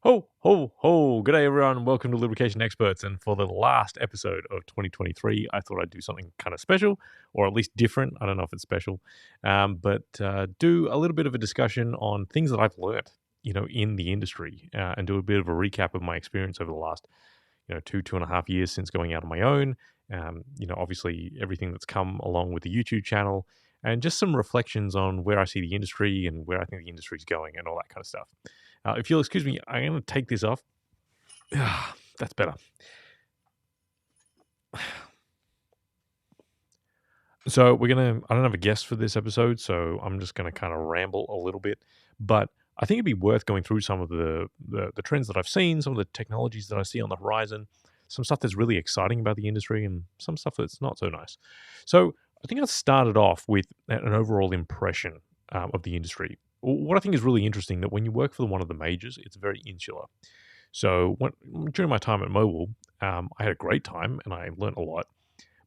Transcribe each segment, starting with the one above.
Ho, ho, ho. G'day, everyone. Welcome to Lubrication Experts. And for the last episode of 2023, I thought I'd do something kind of special, or at least different. I don't know if it's special, but do a little bit of a discussion on things that I've learnt, in the industry, and do a bit of a recap of my experience over the last, 2.5 years since going out on my own. Obviously everything that's come along with the YouTube channel, and just some reflections on where I see the industry and where I think the industry is going and all that kind of stuff. If you'll excuse me, I'm going to take this off. That's better. So I don't have a guest for this episode, so I'm just going to kind of ramble a little bit. But I think it'd be worth going through some of the trends that I've seen, some of the technologies that I see on the horizon, some stuff that's really exciting about the industry, and some stuff that's not so nice. So I think I started off with an overall impression of the industry. What I think is really interesting that when you work for one of the majors, it's very insular. So during my time at Mobile, I had a great time and I learned a lot,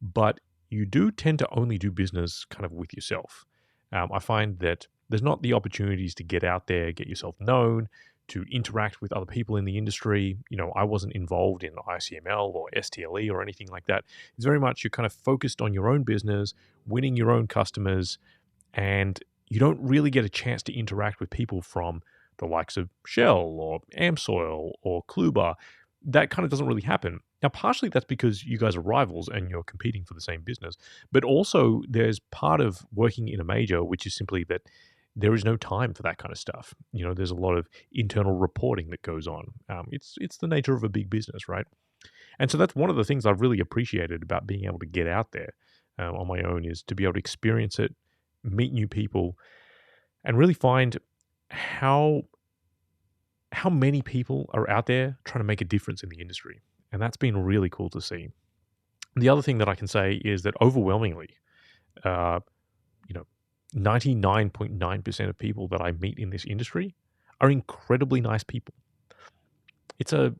but you do tend to only do business kind of with yourself. I find that there's not the opportunities to get out there, get yourself known, to interact with other people in the industry. I wasn't involved in ICML or STLE or anything like that. It's very much you're kind of focused on your own business, winning your own customers, and you don't really get a chance to interact with people from the likes of Shell or Amsoil or Kluber. That kind of doesn't really happen. Now, partially that's because you guys are rivals and you're competing for the same business, but also there's part of working in a major, which is simply that there is no time for that kind of stuff. There's a lot of internal reporting that goes on. It's the nature of a big business, right? And so that's one of the things I've really appreciated about being able to get out there on my own, is to be able to experience it, meet new people, and really find how many people are out there trying to make a difference in the industry. And that's been really cool to see. The other thing that I can say is that overwhelmingly, 99.9% of people that I meet in this industry are incredibly nice people. It's a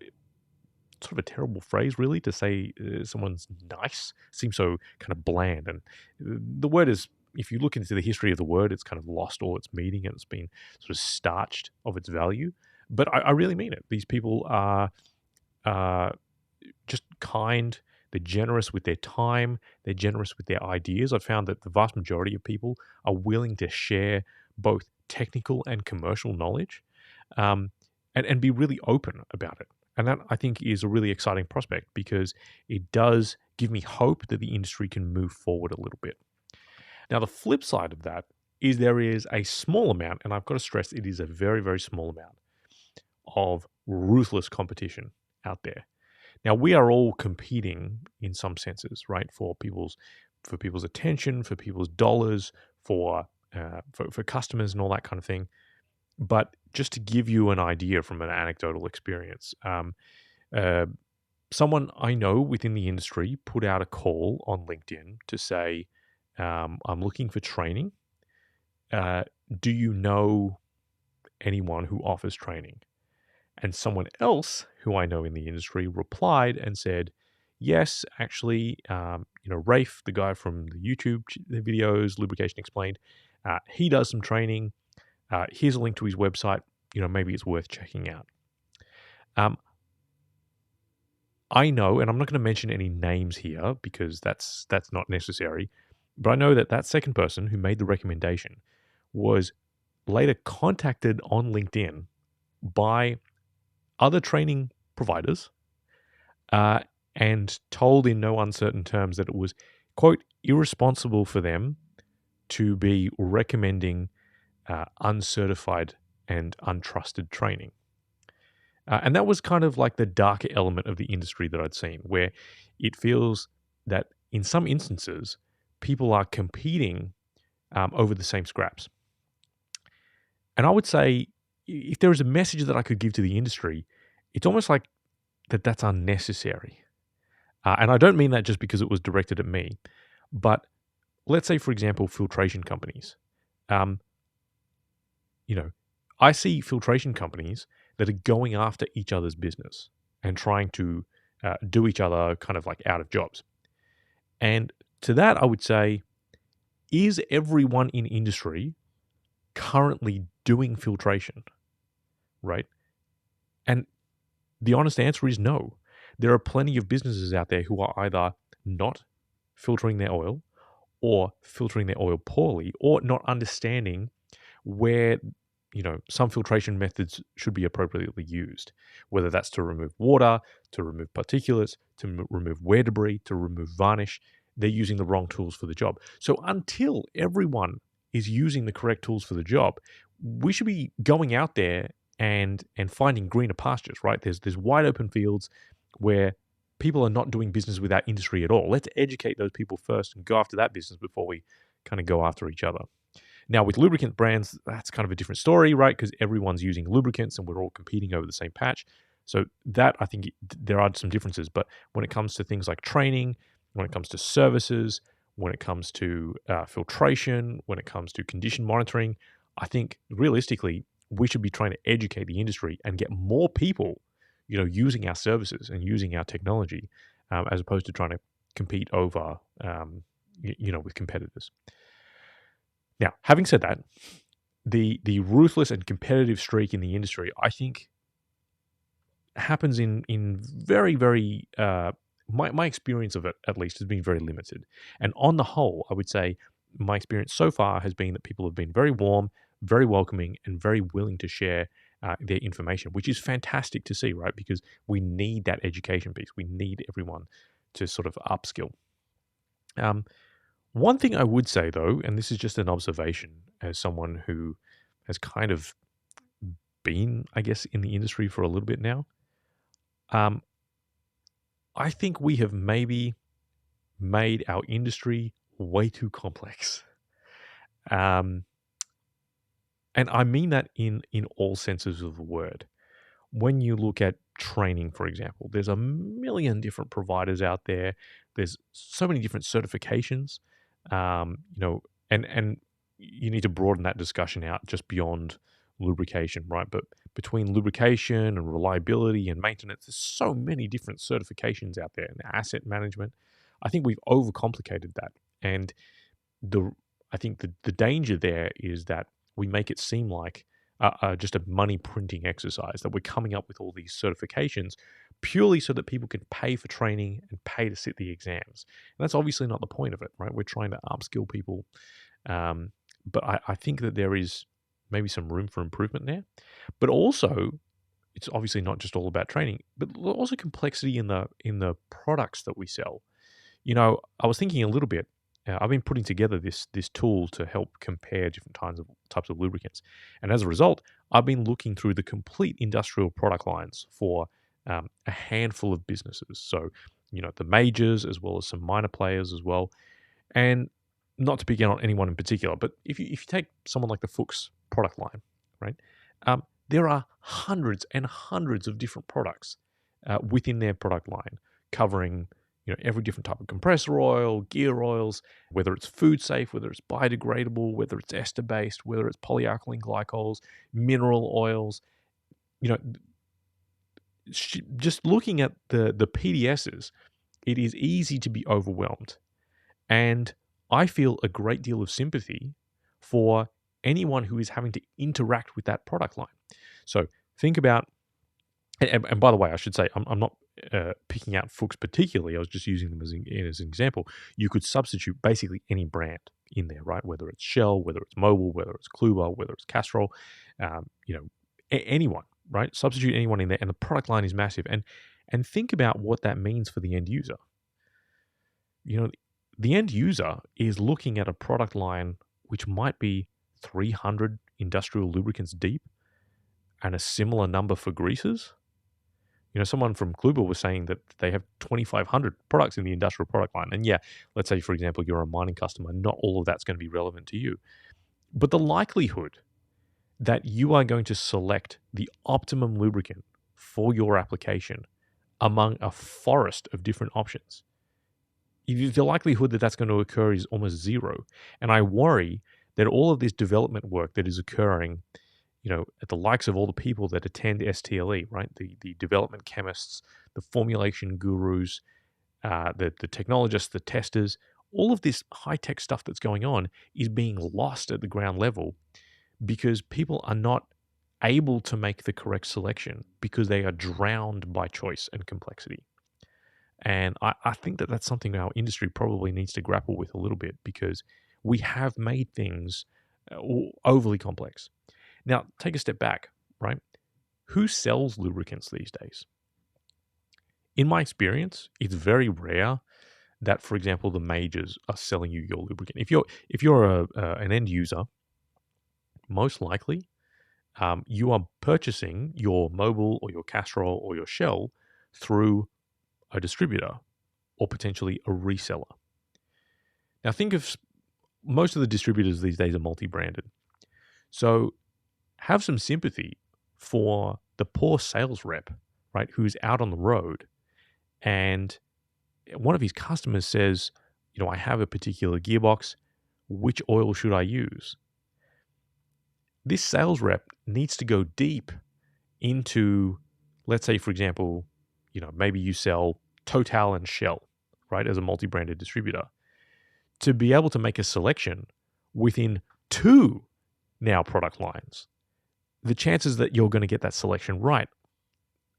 sort of a terrible phrase, really, to say someone's nice. It seems so kind of bland. And the word is, if you look into the history of the word, it's kind of lost all its meaning and it's been sort of starched of its value. But I really mean it. These people are just kind. They're generous with their time. They're generous with their ideas. I've found that the vast majority of people are willing to share both technical and commercial knowledge, and be really open about it. And that, I think, is a really exciting prospect, because it does give me hope that the industry can move forward a little bit. Now, the flip side of that is there is a small amount, and I've got to stress it is a very, very small amount, of ruthless competition out there. Now, we are all competing in some senses, right? For people's attention, for people's dollars, for customers and all that kind of thing. But just to give you an idea from an anecdotal experience, someone I know within the industry put out a call on LinkedIn to say, I'm looking for training. Do you know anyone who offers training? And someone else who I know in the industry replied and said, yes, actually, Rafe, the guy from the YouTube videos, Lubrication Explained, he does some training. Here's a link to his website. Maybe it's worth checking out. I know, and I'm not going to mention any names here because that's not necessary, but I know that second person who made the recommendation was later contacted on LinkedIn by other training providers, and told in no uncertain terms that it was, quote, irresponsible for them to be recommending uncertified and untrusted training. And that was kind of like the darker element of the industry that I'd seen, where it feels that in some instances, people are competing over the same scraps. And I would say, if there is a message that I could give to the industry, it's almost like that's unnecessary. And I don't mean that just because it was directed at me, but let's say, for example, filtration companies. I see filtration companies that are going after each other's business and trying to do each other kind of like out of jobs. And to that, I would say, is everyone in industry currently doing filtration, right? And the honest answer is no. There are plenty of businesses out there who are either not filtering their oil, or filtering their oil poorly, or not understanding where some filtration methods should be appropriately used, whether that's to remove water, to remove particulates, to remove wear debris, to remove varnish. They're using the wrong tools for the job. So until everyone is using the correct tools for the job, we should be going out there and finding greener pastures, right? There's wide open fields where people are not doing business with our industry at all. Let's educate those people first and go after that business before we kind of go after each other. Now, with lubricant brands, that's kind of a different story, right? Because everyone's using lubricants and we're all competing over the same patch. So that, I think, there are some differences. But when it comes to things like training, when it comes to services, when it comes to filtration, when it comes to condition monitoring, I think realistically, we should be trying to educate the industry and get more people, using our services and using our technology, as opposed to trying to compete over, with competitors. Now, having said that, the ruthless and competitive streak in the industry, I think, happens in very, very my experience of it, at least, has been very limited. And on the whole, I would say my experience so far has been that people have been very warm, very welcoming, and very willing to share their information, which is fantastic to see, right? Because we need that education piece. We need everyone to sort of upskill. One thing I would say, though, and this is just an observation as someone who has kind of been, I guess, in the industry for a little bit now, I think we have maybe made our industry way too complex. And I mean that in all senses of the word. When you look at training, for example, there's a million different providers out there. There's so many different certifications, and you need to broaden that discussion out just beyond lubrication, right? But between lubrication and reliability and maintenance, there's so many different certifications out there, and asset management. I think we've overcomplicated that, and I think the danger there is that we make it seem like just a money printing exercise, that we're coming up with all these certifications purely so that people can pay for training and pay to sit the exams. And that's obviously not the point of it, right? We're trying to upskill people. But I think that there is maybe some room for improvement there. But also, it's obviously not just all about training, but also complexity in the products that we sell. I was thinking a little bit. I've been putting together this tool to help compare different types of lubricants, and as a result, I've been looking through the complete industrial product lines for a handful of businesses. So, the majors as well as some minor players as well, and not to pick on anyone in particular, but if you take someone like the Fuchs product line, right, there are hundreds and hundreds of different products within their product line, covering every different type of compressor oil, gear oils, whether it's food safe, whether it's biodegradable, whether it's ester based, whether it's polyalkylene glycols, mineral oils. Just looking at the PDSs, it is easy to be overwhelmed. And I feel a great deal of sympathy for anyone who is having to interact with that product line. So think about, and by the way, I should say, I'm not picking out Fuchs particularly. I was just using them as an example. You could substitute basically any brand in there, right? Whether it's Shell, whether it's Mobil, whether it's Kluber, whether it's Castrol, anyone, right? Substitute anyone in there, and the product line is massive. And think about what that means for the end user. The end user is looking at a product line which might be 300 industrial lubricants deep and a similar number for greases. Someone from Kluber was saying that they have 2,500 products in the industrial product line. And yeah, let's say, for example, you're a mining customer, not all of that's going to be relevant to you. But the likelihood that you are going to select the optimum lubricant for your application among a forest of different options, the likelihood that that's going to occur is almost zero. And I worry that all of this development work that is occurring, at the likes of all the people that attend STLE, right? The development chemists, the formulation gurus, the technologists, the testers, all of this high-tech stuff that's going on is being lost at the ground level because people are not able to make the correct selection because they are drowned by choice and complexity. And I think that that's something our industry probably needs to grapple with a little bit because we have made things overly complex. Now, take a step back, right? Who sells lubricants these days? In my experience, it's very rare that, for example, the majors are selling you your lubricant. If you're an end user, most likely you are purchasing your Mobil or your Castrol or your Shell through a distributor or potentially a reseller. Now, think of most of the distributors these days are multi-branded. So have some sympathy for the poor sales rep, right, who's out on the road and one of his customers says, I have a particular gearbox. Which oil should I use? This sales rep needs to go deep into, let's say, for example, maybe you sell Total and Shell, right, as a multi-branded distributor, to be able to make a selection within two now product lines. The chances that you're going to get that selection right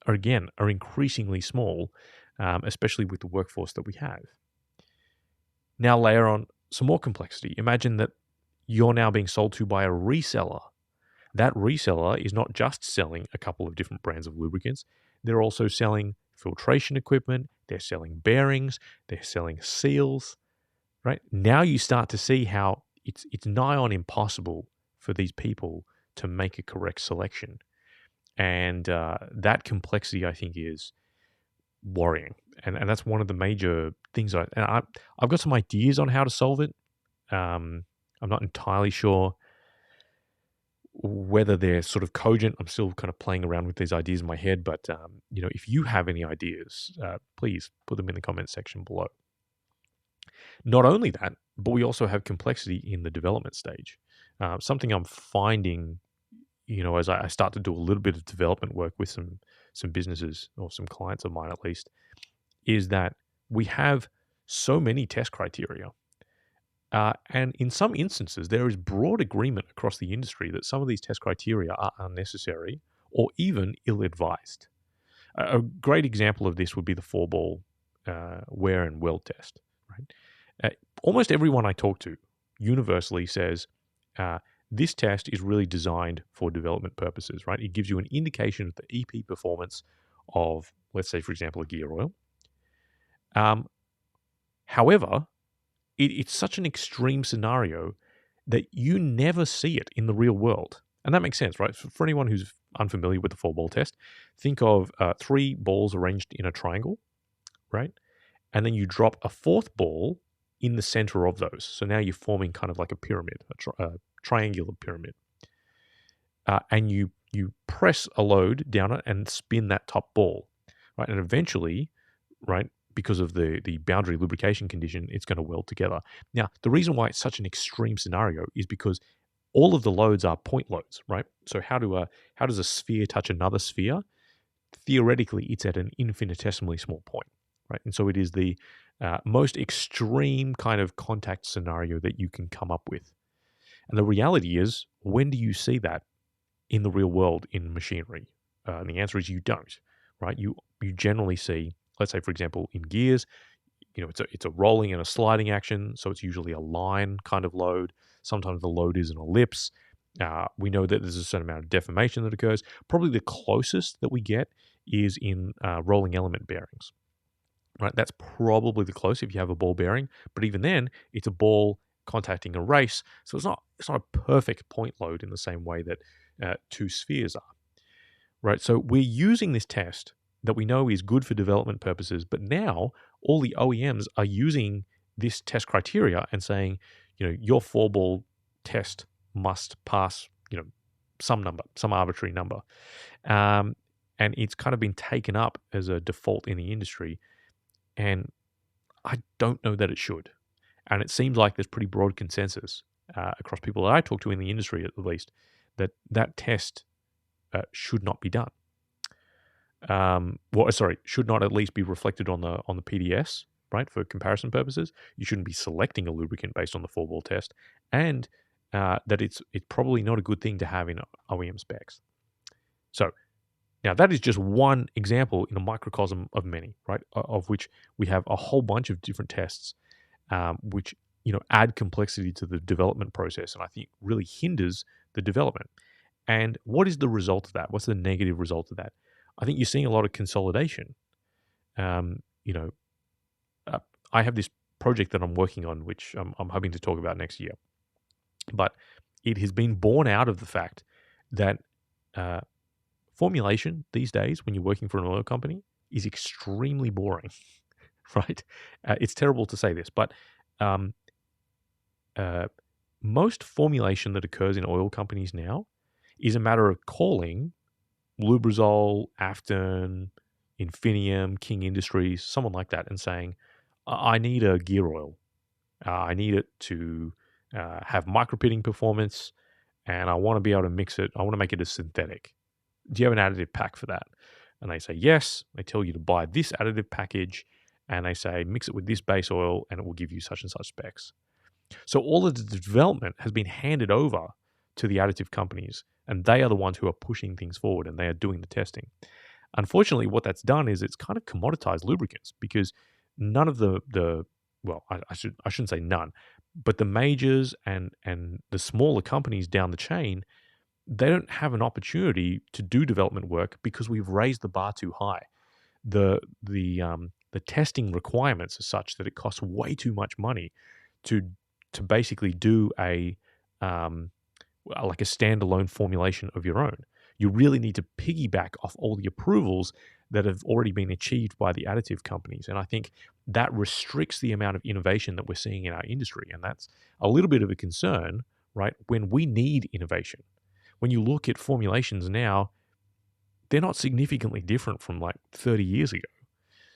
are increasingly small, especially with the workforce that we have. Now layer on some more complexity. Imagine that you're now being sold to by a reseller. That reseller is not just selling a couple of different brands of lubricants. They're also selling filtration equipment. They're selling bearings. They're selling seals, right? Now you start to see how it's nigh on impossible for these people to make a correct selection. And that complexity, I think, is worrying. And that's one of the major things. I've got some ideas on how to solve it. I'm not entirely sure whether they're sort of cogent. I'm still kind of playing around with these ideas in my head. But, if you have any ideas, please put them in the comment section below. Not only that, but we also have complexity in the development stage. Something I'm finding, as I start to do a little bit of development work with some businesses or some clients of mine at least, is that we have so many test criteria. And in some instances, there is broad agreement across the industry that some of these test criteria are unnecessary or even ill-advised. A great example of this would be the 4-ball wear and weld test. Right? Almost everyone I talk to universally says this test is really designed for development purposes. Right? It gives you an indication of the EP performance of, let's say, for example, a gear oil. However, it's such an extreme scenario that you never see it in the real world. And that makes sense, right? For anyone who's unfamiliar with the 4-ball test, think of 3 balls arranged in a triangle, right? And then you drop a 4th ball in the center of those. So now you're forming kind of like a pyramid, a triangular pyramid. And you press a load down it and spin that top ball, right? And eventually, right, because of the boundary lubrication condition, it's going to weld together. Now, the reason why it's such an extreme scenario is because all of the loads are point loads, right? So how does a sphere touch another sphere? Theoretically, it's at an infinitesimally small point, right? And so it is the most extreme kind of contact scenario that you can come up with. And the reality is, when do you see that in the real world in machinery? And the answer is you don't, right? You generally see, let's say, for example, in gears, it's a rolling and a sliding action, so it's usually a line kind of load. Sometimes the load is an ellipse. We know that there's a certain amount of deformation that occurs. Probably the closest that we get is in rolling element bearings, right? That's probably the closest if you have a ball bearing, but even then, it's a ball contacting a race, so it's not a perfect point load in the same way that 2 spheres are, right? So we're using this test that we know is good for development purposes, but now all the OEMs are using this test criteria and saying, your 4-ball test must pass, some number, some arbitrary number. And it's kind of been taken up as a default in the industry. And I don't know that it should. And it seems like there's pretty broad consensus across people that I talk to in the industry, at least, that test should not be done. Should not at least be reflected on the PDS, right? For comparison purposes, you shouldn't be selecting a lubricant based on the 4-ball test, and that it's probably not a good thing to have in OEM specs. So now that is just one example in a microcosm of many, right? Of which we have a whole bunch of different tests, which add complexity to the development process, and I think really hinders the development. And what is the result of that? What's the negative result of that? I think you're seeing a lot of consolidation. Um, you know, uh, I have this project that I'm working on, which I'm hoping to talk about next year. But it has been born out of the fact that uh, formulation these days, when you're working for an oil company, is extremely boring, right? It's terrible to say this, but um, uh, most formulation that occurs in oil companies now is a matter of calling Lubrizol, Afton, Infinium, King Industries, someone like that, and saying, I need a gear oil. I need it to have micropitting performance, and I want to be able to mix it. I want to make it a synthetic. Do you have an additive pack for that? And they say, yes. They tell you to buy this additive package, and they say, mix it with this base oil, and it will give you such and such specs. So all of the development has been handed over to the additive companies, and they are the ones who are pushing things forward, and they are doing the testing. Unfortunately, what that's done is it's kind of commoditized lubricants, because none of the well, I shouldn't say none, but the majors and the smaller companies down the chain, they don't have an opportunity to do development work because we've raised the bar too high. The testing requirements are such that it costs way too much money to basically do um, like a standalone formulation of your own. You really need to piggyback off all the approvals that have already been achieved by the additive companies. And I think that restricts the amount of innovation that we're seeing in our industry. And that's a little bit of a concern, right? When we need innovation. When you look at formulations now, they're not significantly different from like 30 years ago.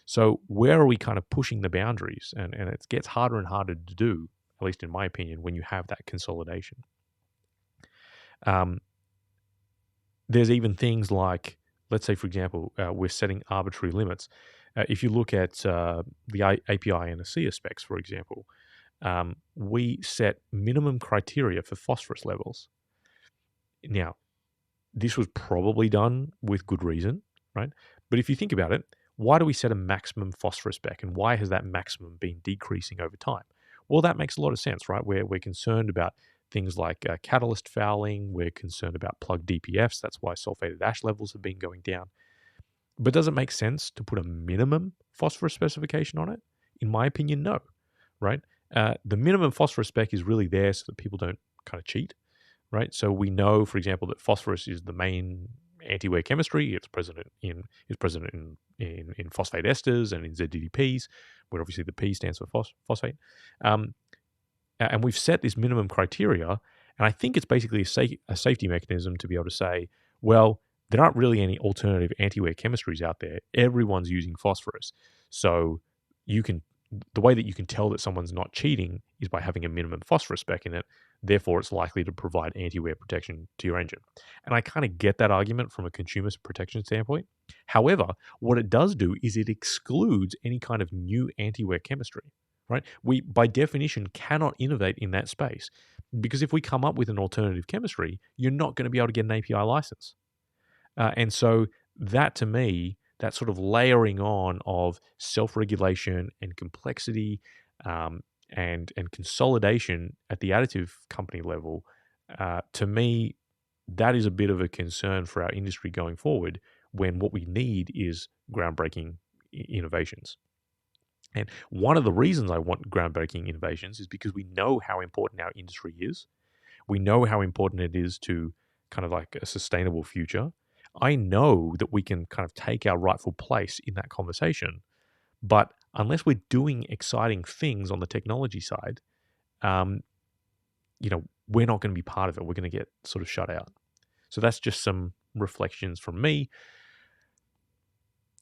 So where are we kind of pushing the boundaries? And it gets harder and harder to do, at least in my opinion, when you have that consolidation. There's even things like, let's say, for example, we're setting arbitrary limits. If you look at the API and ASEA specs, for example, we set minimum criteria for phosphorus levels. Now, this was probably done with good reason, right? But if you think about it, why do we set a maximum phosphorus spec, and why has that maximum been decreasing over time? Well, that makes a lot of sense, right? We're concerned about things like catalyst fouling. We're concerned about plug DPFs. That's why sulfated ash levels have been going down. But does it make sense to put a minimum phosphorus specification on it? In my opinion, no, right? The minimum phosphorus spec is really there so that people don't kind of cheat, right? So we know, for example, that phosphorus is the main anti-wear chemistry. It's present in phosphate esters and in ZDDPs, where obviously the P stands for phosphate. And we've set this minimum criteria, and I think it's basically a safety mechanism to be able to say, well, there aren't really any alternative anti-wear chemistries out there. Everyone's using phosphorus. So the way that you can tell that someone's not cheating is by having a minimum phosphorus spec in it. Therefore, it's likely to provide anti-wear protection to your engine. And I kind of get that argument from a consumer protection standpoint. However, what it does do is it excludes any kind of new anti-wear chemistry, right? We, by definition, cannot innovate in that space, because if we come up with an alternative chemistry, you're not going to be able to get an API license. And so that, to me, that sort of layering on of self-regulation and complexity and consolidation at the additive company level, to me, that is a bit of a concern for our industry going forward, when what we need is groundbreaking innovations. And one of the reasons I want groundbreaking innovations is because we know how important our industry is. We know how important it is to kind of like a sustainable future. I know that we can kind of take our rightful place in that conversation, but unless we're doing exciting things on the technology side, we're not going to be part of it. We're going to get sort of shut out. So that's just some reflections from me.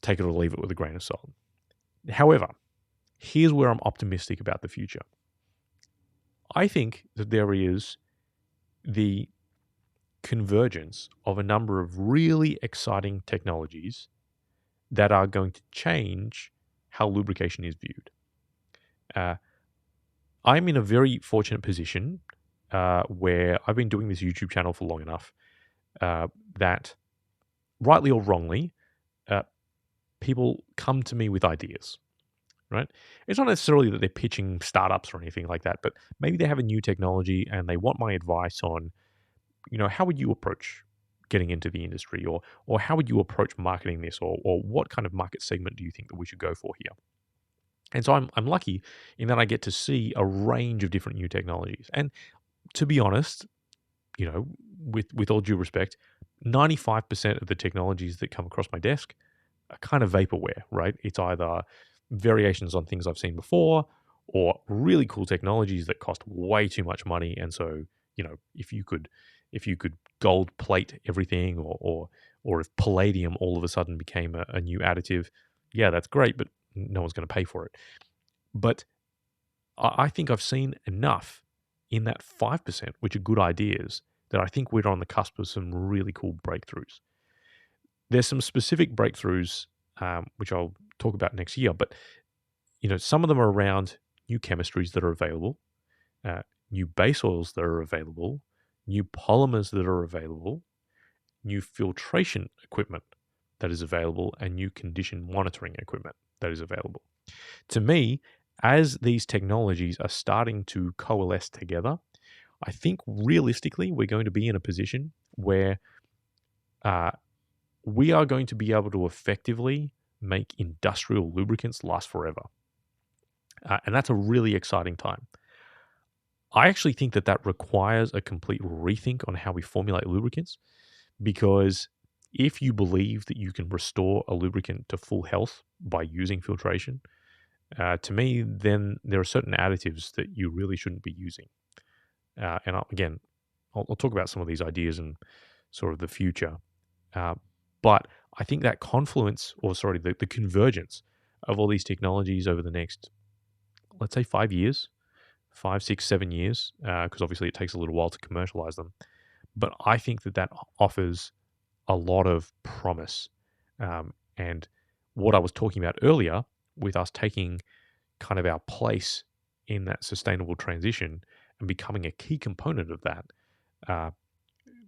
Take it or leave it with a grain of salt. However, here's where I'm optimistic about the future. I think that there is the convergence of a number of really exciting technologies that are going to change how lubrication is viewed. I'm in a very fortunate position where I've been doing this YouTube channel for long enough that rightly or wrongly, uh, people come to me with ideas, right? It's not necessarily that they're pitching startups or anything like that, but maybe they have a new technology and they want my advice on, how would you approach getting into the industry, or how would you approach marketing this, or what kind of market segment do you think that we should go for here? And so I'm lucky in that I get to see a range of different new technologies. And to be honest, you know, with all due respect, 95% of the technologies that come across my desk are kind of vaporware, right? It's either variations on things I've seen before or really cool technologies that cost way too much money. And so, if you could gold plate everything, or if palladium all of a sudden became a new additive, yeah, that's great, but no one's going to pay for it. But I think I've seen enough in that 5%, which are good ideas, that I think we're on the cusp of some really cool breakthroughs. There's some specific breakthroughs, which I'll talk about next year, but some of them are around new chemistries that are available, new base oils that are available, new polymers that are available, new filtration equipment that is available, and new condition monitoring equipment that is available. To me, as these technologies are starting to coalesce together, I think realistically we're going to be in a position where we are going to be able to effectively make industrial lubricants last forever. And that's a really exciting time. I actually think that requires a complete rethink on how we formulate lubricants, because if you believe that you can restore a lubricant to full health by using filtration, to me, then there are certain additives that you really shouldn't be using. And I'll talk about some of these ideas in sort of the future. But I think that confluence, the convergence of all these technologies over the next, let's say 5 years, 5, 6, 7 years, because obviously it takes a little while to commercialize them. But I think that offers a lot of promise. And what I was talking about earlier, with us taking kind of our place in that sustainable transition and becoming a key component of that,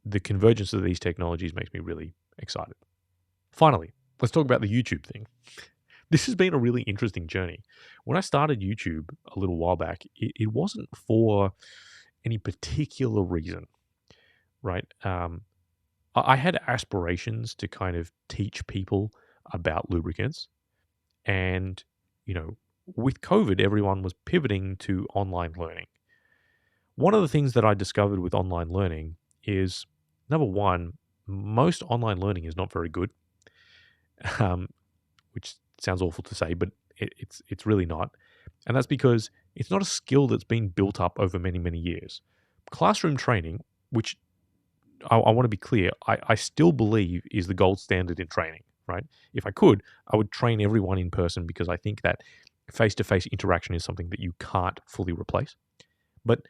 the convergence of these technologies makes me really excited. Finally, let's talk about the YouTube thing. This has been a really interesting journey. When I started YouTube a little while back, it wasn't for any particular reason, right? I had aspirations to kind of teach people about lubricants. And, with COVID, everyone was pivoting to online learning. One of the things that I discovered with online learning is, number one, most online learning is not very good, which sounds awful to say, but it's really not. And that's because it's not a skill that's been built up over many, many years. Classroom training, which I want to be clear, I still believe is the gold standard in training, right? If I could, I would train everyone in person, because I think that face-to-face interaction is something that you can't fully replace. But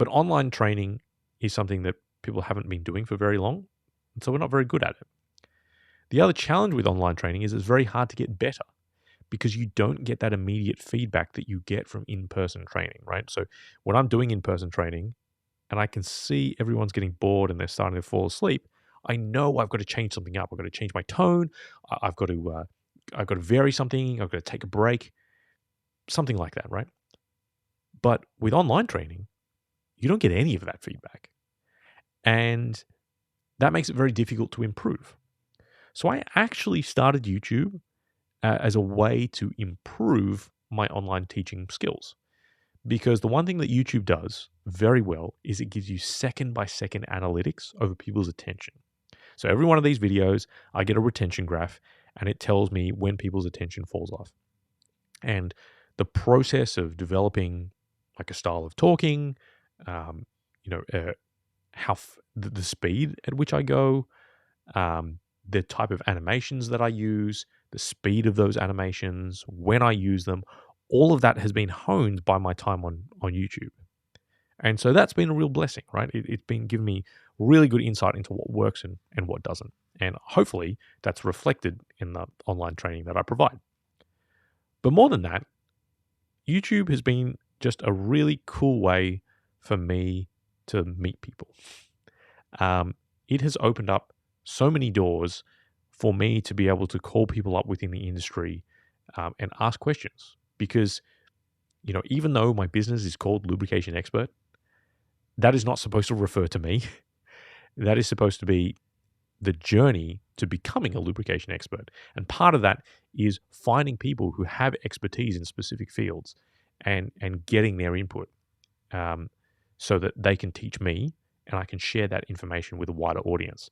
online training is something that people haven't been doing for very long, and so we're not very good at it. The other challenge with online training is it's very hard to get better, because you don't get that immediate feedback that you get from in-person training, right? So when I'm doing in-person training and I can see everyone's getting bored and they're starting to fall asleep, I know I've got to change something up. I've got to change my tone. I've got to vary something. I've got to take a break, something like that, right? But with online training, you don't get any of that feedback. And that makes it very difficult to improve. So I actually started YouTube as a way to improve my online teaching skills. Because the one thing that YouTube does very well is it gives you second-by-second analytics over people's attention. So every one of these videos, I get a retention graph, and it tells me when people's attention falls off. And the process of developing like a style of talking, the speed at which I go, the type of animations that I use, the speed of those animations, when I use them, all of that has been honed by my time on YouTube. And so that's been a real blessing, right? It's been giving me really good insight into what works and what doesn't. And hopefully that's reflected in the online training that I provide. But more than that, YouTube has been just a really cool way for me to meet people. It has opened up so many doors for me to be able to call people up within the industry and ask questions. Because, even though my business is called Lubrication Expert, that is not supposed to refer to me. That is supposed to be the journey to becoming a lubrication expert. And part of that is finding people who have expertise in specific fields and getting their input so that they can teach me and I can share that information with a wider audience.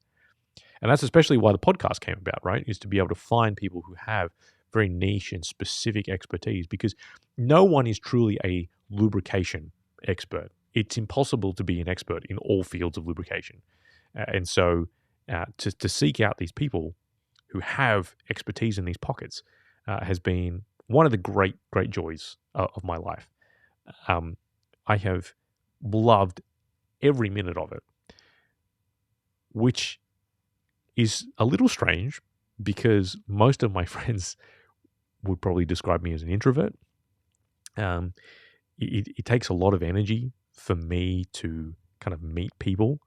And that's especially why the podcast came about, right? Is to be able to find people who have very niche and specific expertise, because no one is truly a lubrication expert. It's impossible to be an expert in all fields of lubrication. And so to seek out these people who have expertise in these pockets has been one of the great joys of my life. I have loved every minute of it, which is a little strange because most of my friends would probably describe me as an introvert. It takes a lot of energy for me to kind of meet people.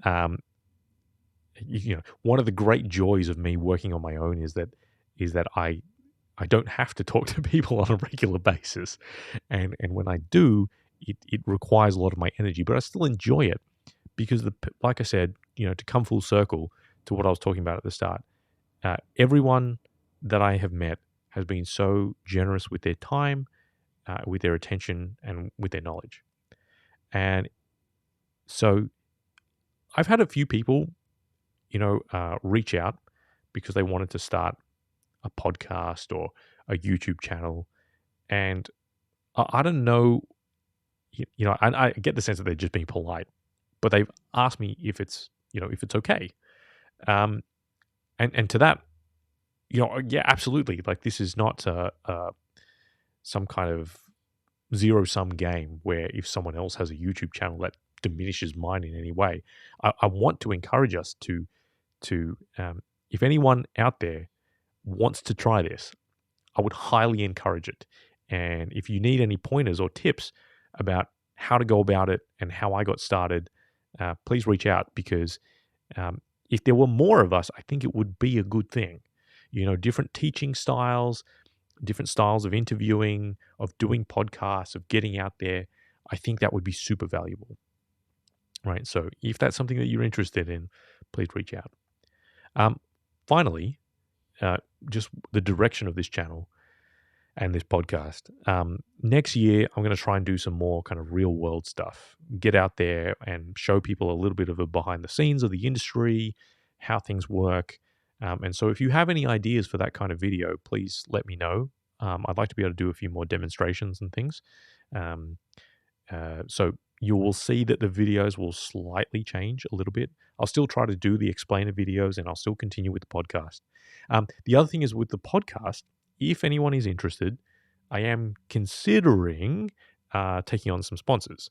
One of the great joys of me working on my own is that I don't have to talk to people on a regular basis, and when I do, it requires a lot of my energy, but I still enjoy it because like I said, to come full circle to what I was talking about at the start, everyone that I have met has been so generous with their time, with their attention, and with their knowledge. And so I've had a few people, reach out because they wanted to start a podcast or a YouTube channel. And I don't know, I get the sense that they're just being polite, but they've asked me if it's okay. And to that, yeah, absolutely. Like, this is not some kind of zero-sum game where if someone else has a YouTube channel that diminishes mine in any way. I want to encourage us to if anyone out there wants to try this, I would highly encourage it. And if you need any pointers or tips about how to go about it and how I got started, please reach out, because if there were more of us, I think it would be a good thing. Different teaching styles, different styles of interviewing, of doing podcasts, of getting out there. I think that would be super valuable. Right. So if that's something that you're interested in, please reach out. Finally, just the direction of this channel and this podcast. Next year, I'm going to try and do some more kind of real world stuff, get out there and show people a little bit of a behind the scenes of the industry, how things work. And so if you have any ideas for that kind of video, please let me know. I'd like to be able to do a few more demonstrations and things. So you will see that the videos will slightly change a little bit. I'll still try to do the explainer videos, and I'll still continue with the podcast. The other thing is, with the podcast, if anyone is interested, I am considering taking on some sponsors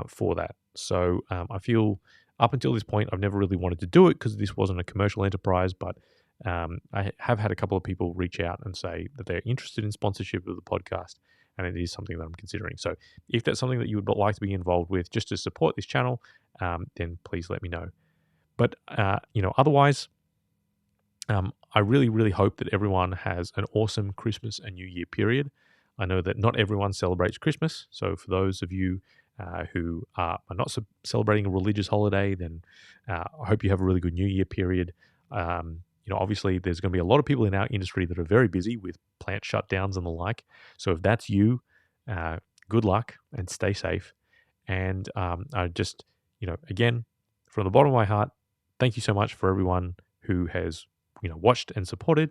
for that. So I feel up until this point, I've never really wanted to do it because this wasn't a commercial enterprise, but I have had a couple of people reach out and say that they're interested in sponsorship of the podcast, and it is something that I'm considering. So if that's something that you would like to be involved with just to support this channel, then please let me know. But, otherwise, I really, really hope that everyone has an awesome Christmas and New Year period. I know that not everyone celebrates Christmas. So for those of you who are not celebrating a religious holiday, then I hope you have a really good New Year period. Obviously, there's going to be a lot of people in our industry that are very busy with plant shutdowns and the like. So if that's you, good luck and stay safe. And I just, again, from the bottom of my heart, thank you so much for everyone who has, watched and supported.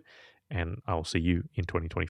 And I'll see you in 2024.